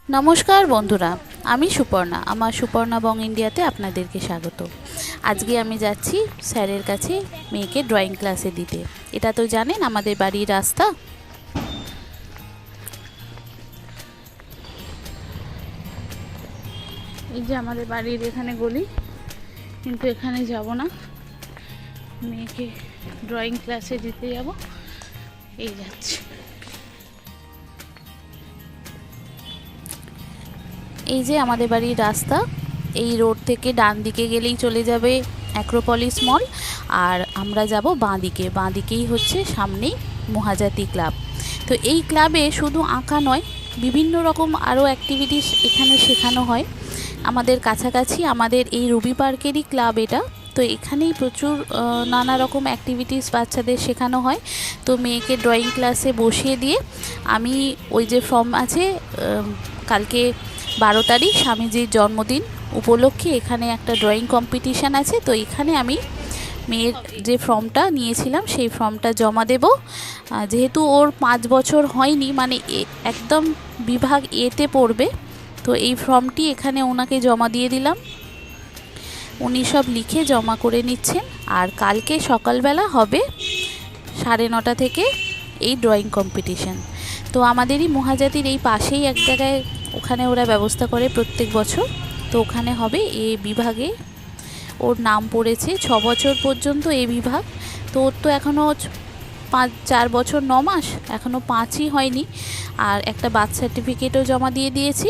নমস্কার বন্ধুরা, আমি সুপর্ণা। আমার সুপর্ণা বং ইন্ডিয়াতে আপনাদেরকে স্বাগত। আজকে আমি যাচ্ছি স্যারের কাছে মেয়েকে ড্রয়িং ক্লাসে দিতে। এটা তো জানেন আমাদের বাড়ির রাস্তা। এই যে আমাদের বাড়ির এখানে গলি, কিন্তু এখানে যাব না, মেয়েকে ড্রয়িং ক্লাসে দিতে যাব। এই যাচ্ছি। এই যে আমাদের বাড়ির রাস্তা, এই রোড থেকে ডান দিকে গেলেই চলে যাবে অ্যাক্রোপলিস মল, আর আমরা যাব বাঁ দিকে। বাঁ দিকেই হচ্ছে সামনেই মহাজাতি ক্লাব। তো এই ক্লাবে শুধু আঁকা নয়, বিভিন্ন রকম আরও অ্যাক্টিভিটিস এখানে শেখানো হয়। আমাদের কাছাকাছি আমাদের এই রবি পার্কেরই ক্লাব এটা। তো এখানেই প্রচুর নানা রকম অ্যাক্টিভিটিস বাচ্চাদের শেখানো হয়। তো মেয়েকে ড্রয়িং ক্লাসে বসিয়ে দিয়ে আমি ওই যে ফর্ম আছে, কালকে 12 তারিখ স্বামীজির জন্মদিন উপলক্ষে এখানে একটা ড্রয়িং কম্পিটিশান আছে। তো এখানে আমি মেয়ের যে ফর্মটা নিয়েছিলাম সেই ফর্মটা জমা দেব। যেহেতু ওর 5 বছর হয়নি, মানে একদম বিভাগ এতে পড়বে, তো এই ফর্মটি এখানে ওনাকে জমা দিয়ে দিলাম। উনি সব লিখে জমা করে নিচ্ছেন। আর কালকে সকালবেলা হবে 9:30 থেকে এই ড্রয়িং কম্পিটিশান। তো আমাদেরই মহাজাতির এই পাশেই এক জায়গায়, ওখানে ওরা ব্যবস্থা করে প্রত্যেক বছর। তো ওখানে হবে এ বিভাগে। ওর নাম পড়েছে 6 বছর পর্যন্ত এ বিভাগ। তো ওর তো এখনও 4 বছর 9 মাস, এখনও 5ই হয়নি। আর একটা বার্থ সার্টিফিকেটও জমা দিয়ে দিয়েছি।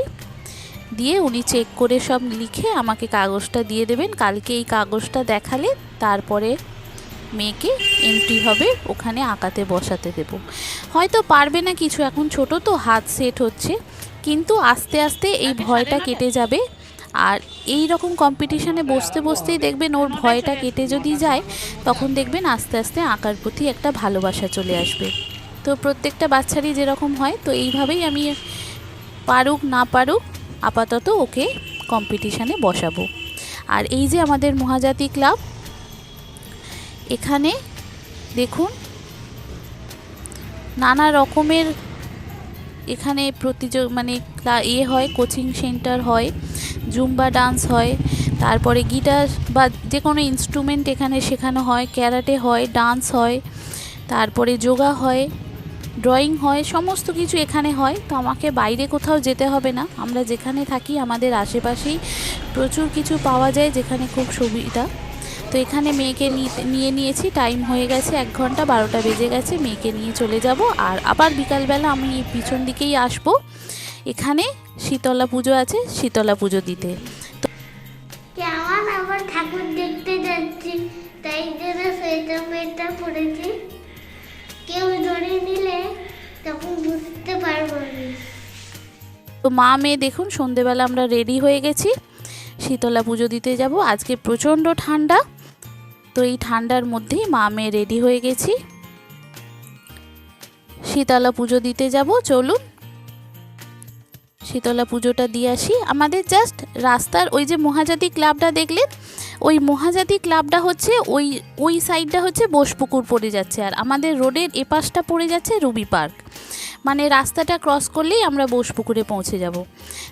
দিয়ে উনি চেক করে সব লিখে আমাকে কাগজটা দিয়ে দেবেন। কালকে এই কাগজটা দেখালে তারপরে মেয়েকে এন্ট্রি হবে, ওখানে আঁকাতে বসাতে দেব। হয়তো পারবে না কিছু, এখন ছোট তো, হাত সেট হচ্ছে, কিন্তু আস্তে আস্তে এই ভয়টা কেটে যাবে। আর এই রকম কম্পিটিশানে বসতে বসতেই দেখবেন ওর ভয়টা কেটে যদি যায়, তখন দেখবেন আস্তে আস্তে আঁকার প্রতি একটা ভালোবাসা চলে আসবে। তো প্রত্যেকটা বাচ্চারই যেরকম হয়, তো এইভাবেই আমি পারুক না পারুক আপাতত ওকে কম্পিটিশানে বসাবো। আর এই যে আমাদের মহাজাতি ক্লাব, এখানে দেখুন নানা রকমের এখানে মানে হয়, কোচিং সেন্টার হয়, জুম্বা ডান্স হয়, তারপরে গিটার বা যে কোনো ইনস্ট্রুমেন্ট এখানে শেখানো হয়, ক্যারাটে হয়, ডান্স হয়, তারপরে যোগা হয়, ড্রয়িং হয়, সমস্ত কিছু এখানে হয়। তো আমাকে বাইরে কোথাও যেতে হবে না, আমরা যেখানে থাকি আমাদের আশেপাশেই প্রচুর কিছু পাওয়া যায়, যেখানে খুব সুবিধা। তো এখানে মেয়েকে নিয়ে নিয়েছি, টাইম হয়ে গেছে 1 ঘন্টা, 12টা বেজে গেছে, মেয়েকে নিয়ে চলে যাব। আর আবার বিকালবেলা আমি পিছন দিকেই আসবো, এখানে শীতলা পুজো আছে, শীতলা পুজো দিতে। তো কেমন আবার ঠাকুর দেখতে যাচ্ছি, তাই জন্য সোয়েটার পরেছি। কেউ ধরে নিলে তখন বুঝতে পারবো না। তো মা মেয়ে দেখুন, সন্ধেবেলা আমরা রেডি হয়ে গেছি, শীতলা পুজো দিতে যাব। আজকে প্রচণ্ড ঠান্ডা, তো এই ঠান্ডার মধ্যেই মা মেয়ে রেডি হয়ে গেছি, শীতলা পুজো দিতে যাব। চলুন শীতলা পুজোটা দিয়ে আসি। আমাদের জাস্ট রাস্তার ওই যে মহাজাতি ক্লাবটা দেখলেন, ওই মহাজাতি ক্লাবটা হচ্ছে ওই সাইডটা হচ্ছে বোসপুকুর পড়ে যাচ্ছে, আর আমাদের রোডের এপাশটা পড়ে যাচ্ছে রবি পার্ক। মানে রাস্তাটা ক্রস করলেই আমরা বোসপুকুরে পৌঁছে যাব।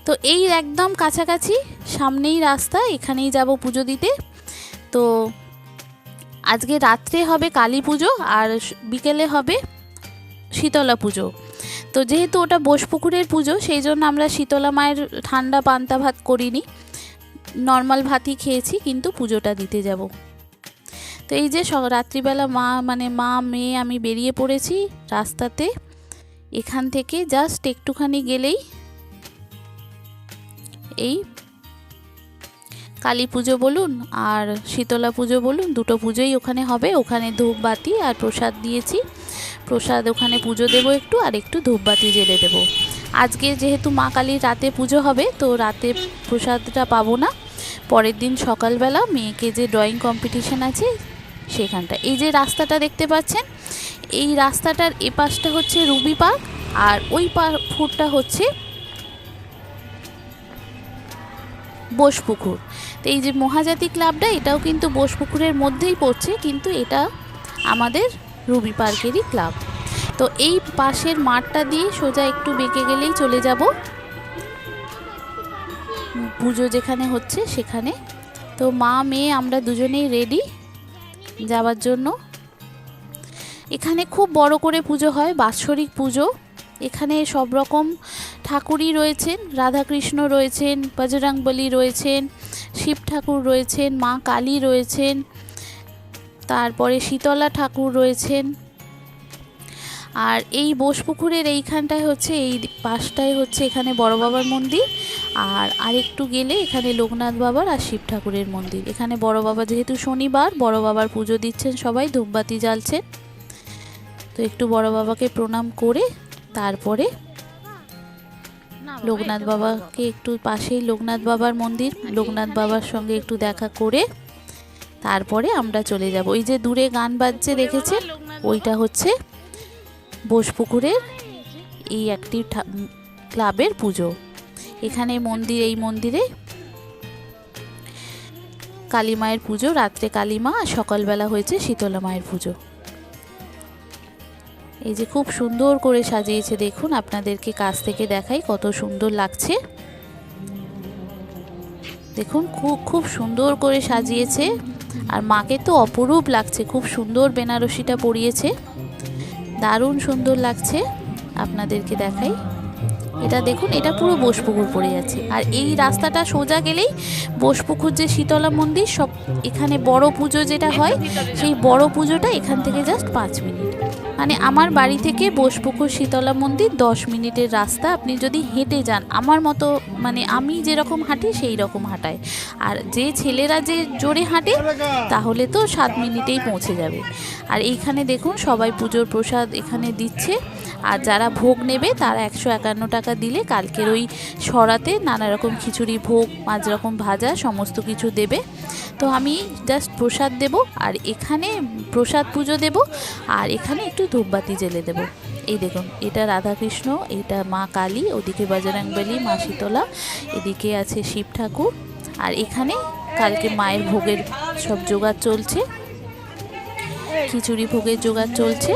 তো এই একদম কাছাকাছি সামনেই রাস্তা, এখানেই যাব পুজো দিতে। তো আজকে রাত্রে হবে কালী পুজো, আর বিকেলে হবে শীতলা পুজো। তো যেহেতু ওটা বোসপুকুরের পুজো, সেই জন্য আমরা শীতলা মায়ের ঠান্ডা পান্তা ভাত করিনি, নর্মাল ভাতই খেয়েছি, কিন্তু পুজোটা দিতে যাব। তো এই যে রাত্রিবেলা মা মেয়ে আমি বেরিয়ে পড়েছি রাস্তাতে। এখান থেকে জাস্ট একটুখানি গেলেই এই কালী পুজো বলুন আর শীতলা পুজো বলুন, দুটো পুজোই ওখানে হবে। ওখানে ধূপবাতি আর প্রসাদ দিয়েছি, প্রসাদ ওখানে পুজো দেবো একটু, আর একটু ধূপবাতি জ্বেলে দেবো। আজকে যেহেতু মা কালীর রাতে পুজো হবে, তো রাতে প্রসাদটা পাবো না, পরের দিন সকালবেলা মেয়েকে যে ড্রয়িং কম্পিটিশান আছে সেখানটা। এই যে রাস্তাটা দেখতে পাচ্ছেন, এই রাস্তাটার এপাশটা হচ্ছে রুবি পার্ক, আর ওই ফুটটা হচ্ছে বোসপুকুর। তো এই যে মহাজাতি ক্লাবটা, এটাও কিন্তু বোসপুকুরের মধ্যেই পড়ছে, কিন্তু এটা আমাদের রুবি পার্কেরই ক্লাব। তো এই পাশের মাঠটা দিয়ে সোজা একটু বেঁকে গেলেই চলে যাব পুজো যেখানে হচ্ছে সেখানে। তো মা মেয়ে আমরা দুজনেই রেডি যাওয়ার জন্য। এখানে খুব বড় করে পুজো হয়, বাৎসরিক পুজো। এখানে সব রকম ঠাকুরই রয়েছেন, রাধাকৃষ্ণ রয়েছেন, বজরংবলী রয়েছেন, শিব ঠাকুর রয়েছেন, মা কালী রয়েছেন, তারপরে শীতলা ঠাকুর রয়েছেন। আর এই বোসপুকুরের এইখানটায় হচ্ছে, এই পাশটায় হচ্ছে এখানে বড় বাবার মন্দির, আর আরেকটু গেলে এখানে লোকনাথ বাবার আর শিব ঠাকুরের মন্দির। এখানে বড় বাবা, যেহেতু শনিবার, বড় বাবার পুজো দিচ্ছেন সবাই, ধূপবাতি জ্বালছেন। তো একটু বড় বাবাকে প্রণাম করে তারপরে লোকনাথ বাবাকে, একটু পাশেই লোকনাথ বাবার মন্দির, লোকনাথ বাবার সঙ্গে একটু দেখা করে তারপরে আমরা চলে যাব। ওই যে দূরে গান বাজছে দেখেছেন, ওইটা হচ্ছে বোসপুকুরের এই একটি ক্লাবের পুজো। এখানে মন্দির, এই মন্দিরে কালী মায়ের পুজো, রাত্রে কালী মা, আর সকালবেলা হয়েছে শীতলা মায়ের পুজো। এই যে খুব সুন্দর করে সাজিয়েছে, দেখুন আপনাদেরকে কাছ থেকে দেখাই কত সুন্দর লাগছে। দেখুন খুব সুন্দর করে সাজিয়েছে, আর মাকে তো অপরূপ লাগছে, খুব সুন্দর বেনারসিটা পরিয়েছে, দারুণ সুন্দর লাগছে। আপনাদেরকে দেখাই, এটা দেখুন, এটা পুরো বোসপুকুর পড়ে যাচ্ছে। আর এই রাস্তাটা সোজা গেলেই বোসপুকুর যে শীতলা মন্দির, সব এখানে বড় পুজো যেটা হয়, সেই বড় পুজোটা এখান থেকে জাস্ট 5 মিনিট। মানে আমার বাড়ি থেকে বোসপুকুর শীতলা মন্দির 10 মিনিটের রাস্তা। আপনি যদি হেঁটে যান, আমার মতো, মানে আমি যেরকম হাঁটি সেই রকম হাঁটায়, আর যে ছেলেরা যে জোরে হাঁটে তাহলে তো 7 মিনিটেই পৌঁছে যাবে। আর এইখানে দেখুন সবাই পুজোর প্রসাদ এখানে দিচ্ছে, আর যারা ভোগ নেবে তারা 151 টাকা দিলে কালকের ওই সরাতে নানা রকম খিচুড়ি ভোগ, 5 রকম ভাজা, সমস্ত কিছু দেবে। তো আমি জাস্ট প্রসাদ দেব, আর এখানে প্রসাদ পুজো দেব, আর এখানে একটু ধূপবাতি জ্বেলে দেব। এই দেখুন, এটা রাধাকৃষ্ণ, এটা মা কালী, ওদিকে বজরংবলী, মা শীতলা, এদিকে আছে শিব ঠাকুর। আর এখানে কালকে মায়ের ভোগের সব জোগাড় চলছে, খিচুড়ি ভোগের জোগাড় চলছে।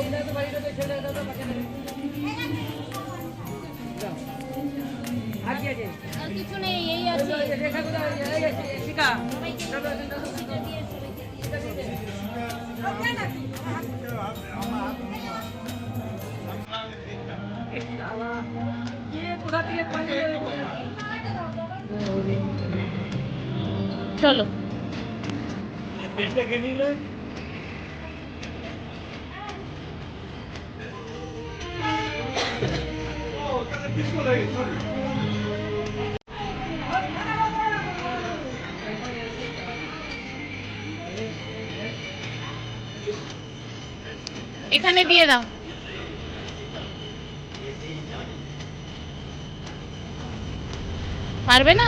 চলো এখানে দিয়ে দাও। পারবে না?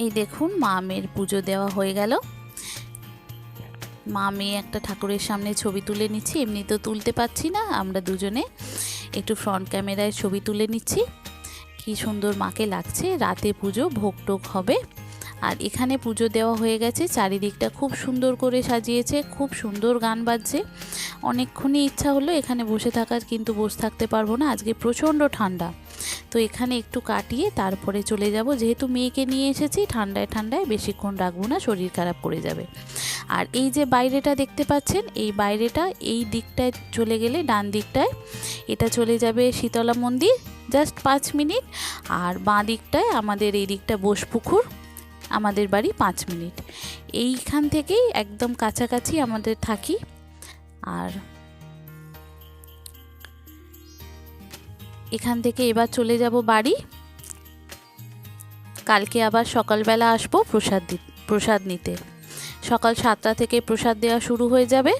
এই দেখুন মা মেয়ের পুজো দেওয়া হয়ে গেল। মা মেয়ে একটা ঠাকুরের সামনে ছবি তুলে নিচ্ছি, এমনি তো তুলতে পারছি না, আমরা দুজনে একটু ফ্রন্ট ক্যামেরায় ছবি তুলে নিচ্ছি। কি সুন্দর মাকে লাগছে। রাতে পুজো, ভোগ টোগ হবে, আর এখানে পুজো দেওয়া হয়ে গেছে, চারিদিকটা খুব সুন্দর করে সাজিয়েছে, খুব সুন্দর গান বাজছে। অনেকক্ষণই ইচ্ছা হলো এখানে বসে থাকার, কিন্তু বসে থাকতে পারবো না, আজকে প্রচণ্ড ঠান্ডা। তো এখানে একটু কাটিয়ে তারপরে চলে যাব, যেহেতু মেয়েকে নিয়ে এসেছি, ঠান্ডায় ঠান্ডায় বেশিক্ষণ রাখবো না, শরীর খারাপ করে যাবে। আর এই যে বাইরেটা দেখতে পাচ্ছেন, এই বাইরেটা এই দিকটায় চলে গেলে, ডান দিকটায় এটা চলে যাবে শীতলা মন্দির, জাস্ট 5 মিনিট। আর বাঁ দিকটায় আমাদের এই দিকটা বোসপুকুর, আমাদের বাড়ি 5 মিনিট। এইখান থেকেই একদম কাছাকাছি আমাদের থাকি। আর এখান থেকে এবার চলে যাব বাড়ি। কালকে আবার সকালবেলা আসবো প্রসাদ নিতে। সকাল 7টা থেকে প্রসাদ দেওয়া শুরু হয়ে যাবে।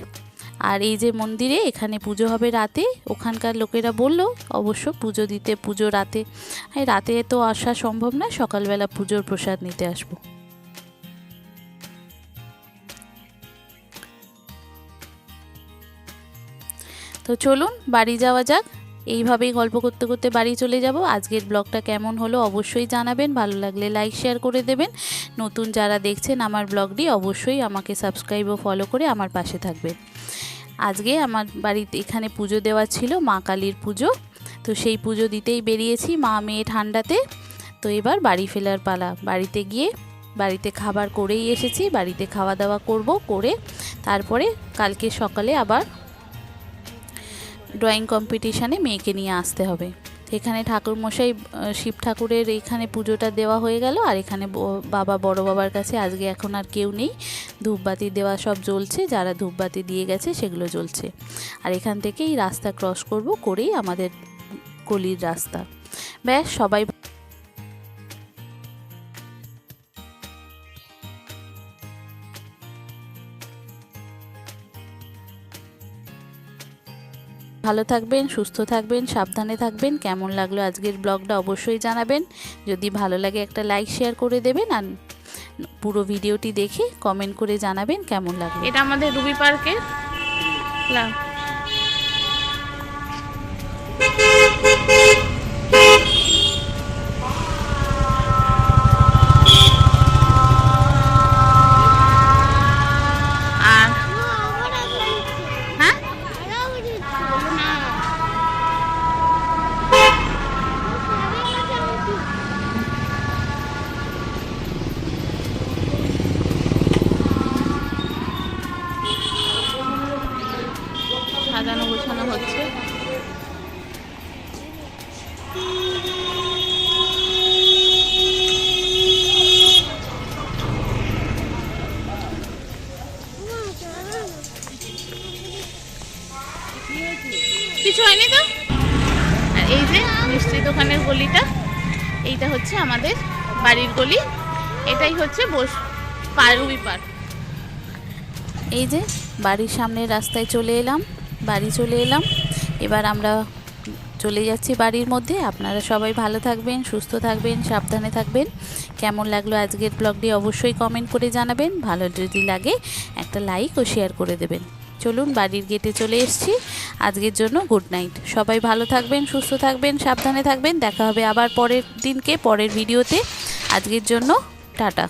আর এই যে মন্দিরে এখানে পুজো হবে রাতে, ওখানকার লোকেরা বলল অবশ্য পুজো দিতে, পুজো রাতে, রাতে তো আসা সম্ভব না, সকালবেলা পুজোর প্রসাদ নিতে আসবো। তো চলুন বাড়ি যাওয়া যাক। এইভাবেই গল্প করতে করতে বাড়ি চলে যাব। আজকের ব্লগটা কেমন হলো অবশ্যই জানাবেন, ভালো লাগলে লাইক শেয়ার করে দেবেন। নতুন যারা দেখছেন আমার ব্লগটি, অবশ্যই আমাকে সাবস্ক্রাইব ও ফলো করে আমার পাশে থাকবেন। আজকে আমার বাড়িতে এখানে পুজো দেওয়া ছিল, মা কালীর পুজো, তো সেই পুজো দিতেই বেরিয়েছি মা মেয়ে ঠান্ডাতে। তো এবার বাড়ি ফেরার পালা। বাড়িতে গিয়ে বাড়িতে খাবার করেই এসেছি, বাড়িতে খাওয়া দাওয়া করব, করে তারপরে কালকে সকালে আবার ড্রয়িং কম্পিটিশানে মেয়েকে নিয়ে আসতে হবে। এখানে ঠাকুরমশাই শিব ঠাকুরের এখানে পুজোটা দেওয়া হয়ে গেল। আর এখানে বাবা বড় বাবার কাছে আজকে এখন আর কেউ নেই, ধূপবাতি দেওয়া সব জ্বলছে, যারা ধূপবাতি দিয়ে গেছে সেগুলো জ্বলছে। আর এখান থেকেই রাস্তা ক্রস করব, করেই আমাদের গলির রাস্তা। ব্যাস, সবাই ভালো থাকবেন, সুস্থ থাকবেন, সাবধানে থাকবেন। কেমন লাগলো আজকের ব্লগটা অবশ্যই জানাবেন। যদি ভালো লাগে একটা লাইক শেয়ার করে দেবেন, আর পুরো ভিডিওটি দেখে কমেন্ট করে জানাবেন কেমন লাগলো। এটা আমাদের রুবি পার্কের সাজানো গোছানো হচ্ছে। কিছু হয়নি তো। আর এই যে মিষ্টি দোকানের গলিটা, এইটা হচ্ছে আমাদের বাড়ির গলি, এটাই হচ্ছে রুবি পার্ক। এই যে বাড়ির সামনের রাস্তায় বাড়ি চলে এলাম। এবার আমরা চলে যাচ্ছি বাড়ির মধ্যে। আপনারা সবাই ভালো থাকবেন, সুস্থ থাকবেন, সাবধানে থাকবেন। কেমন লাগলো আজকের ব্লগটি অবশ্যই কমেন্ট করে জানাবেন। ভালো যদি লাগে একটা লাইক ও শেয়ার করে দেবেন। চলুন বাড়ির গেটে চলে এসেছি। আজকের জন্য গুড নাইট। সবাই ভালো থাকবেন, সুস্থ থাকবেন, সাবধানে থাকবেন। দেখা হবে আবার পরের দিনকে, পরের ভিডিওতে। আজকের জন্য টাটা।